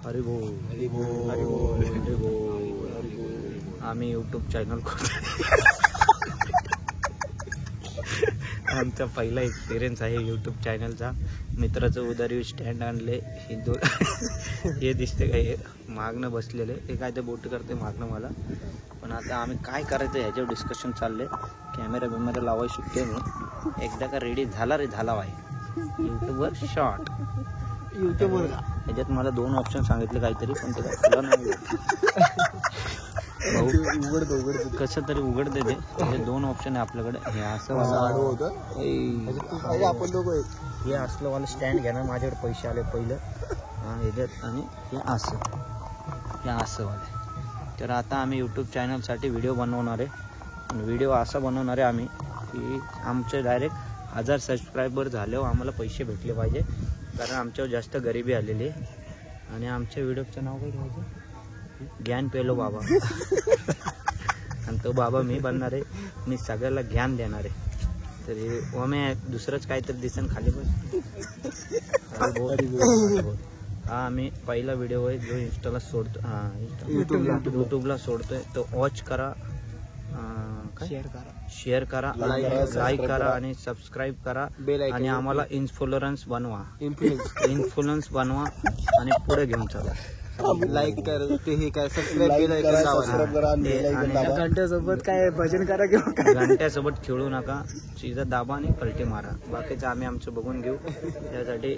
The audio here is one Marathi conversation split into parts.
हरी बोल हरी बोल हरी बोल हरी बोल। आम्ही यूट्यूब चॅनल आमचा पहिला एक्सपिरियन्स आहे यूट्यूब चॅनलचा। मित्राचं उदारी स्टँड आणले हे दिसते काय हे मागणं बसलेले हे काय ते बोट करते मागणं मला। पण आता आम्ही काय करायचं ह्याच्यावर डिस्कशन चालले। कॅमेरा लावायला शिकते मी। एकदा का रेडी झाला रे झाला आहे यूट्यूबवर शॉर्ट यूट्यूबवर ह्याच्यात मला 2 ऑप्शन सांगितले काहीतरी पण ते काय नाही उघड कसं तरी उघडते ते 2 ऑप्शन आहे आपल्याकडे। हे असं हे असलं वाला स्टँड घेणार माझ्याकडे पैसे आले पहिलं ह्याच्यात आणि हे असं वाले। तर आता आम्ही यूट्यूब चॅनलसाठी व्हिडिओ बनवणार आहे। व्हिडिओ असा बनवणार आहे आम्ही की आमचे डायरेक्ट 1000 सबस्क्रायबर झाल्यावर आम्हाला पैसे भेटले पाहिजे। कारण आमच्यावर जास्त गरिबी आलेली आहे। आणि आमच्या व्हिडिओचं नाव काय ठेवायचं ज्ञान पेलो बाबा आणि तो बाबा मी बनणार आहे। मी सगळ्याला ज्ञान देणार आहे। तर मी दुसरंच काहीतरी दिसन खाली बस हा आम्ही पहिला व्हिडिओ आहे जो इंस्टाला सोडतो यूट्यूबला सोडतोय तो वॉच करा शेअर करा लाईक करा आणि सबस्क्राईब करा आणि आम्हाला इन्फ्लुएन्स बनवा आणि पुढे घेऊन चला। लाईक कर ते हे काय सबस्क्राईब करा घंट्यासोबत काय भजन करा किंवा काय घंट्यासोबत खेळू नका सीधा दाबा आणि पलटी मारा। बाकीचं आम्ही आमचं बघून घेऊ। त्यासाठी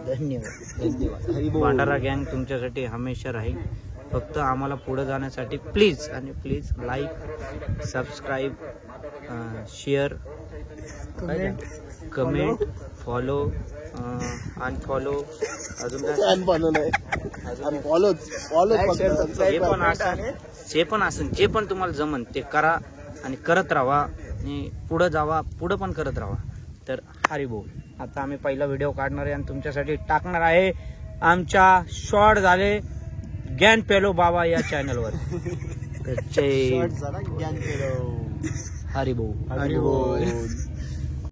धन्यवाद। भांडारा गँग तुमच्यासाठी हमेशा राहील। फक्त आम्हाला पुढे जाण्यासाठी please like subscribe share comment follow unfollow अजून जे पण असेल जे पण तुम्हाला जमन ते करा आणि करत राहा आणि पुढे जावा पुढे पण करत राहा। तर हरी बोल। आता आम्ही पहिला व्हिडिओ काढणार आहे आणि तुमच्यासाठी टाकणार आहे आमच्या शॉर्ट झाले ज्ञान पेलो बाबा या चॅनलवर। हरी बोल हरी बोल।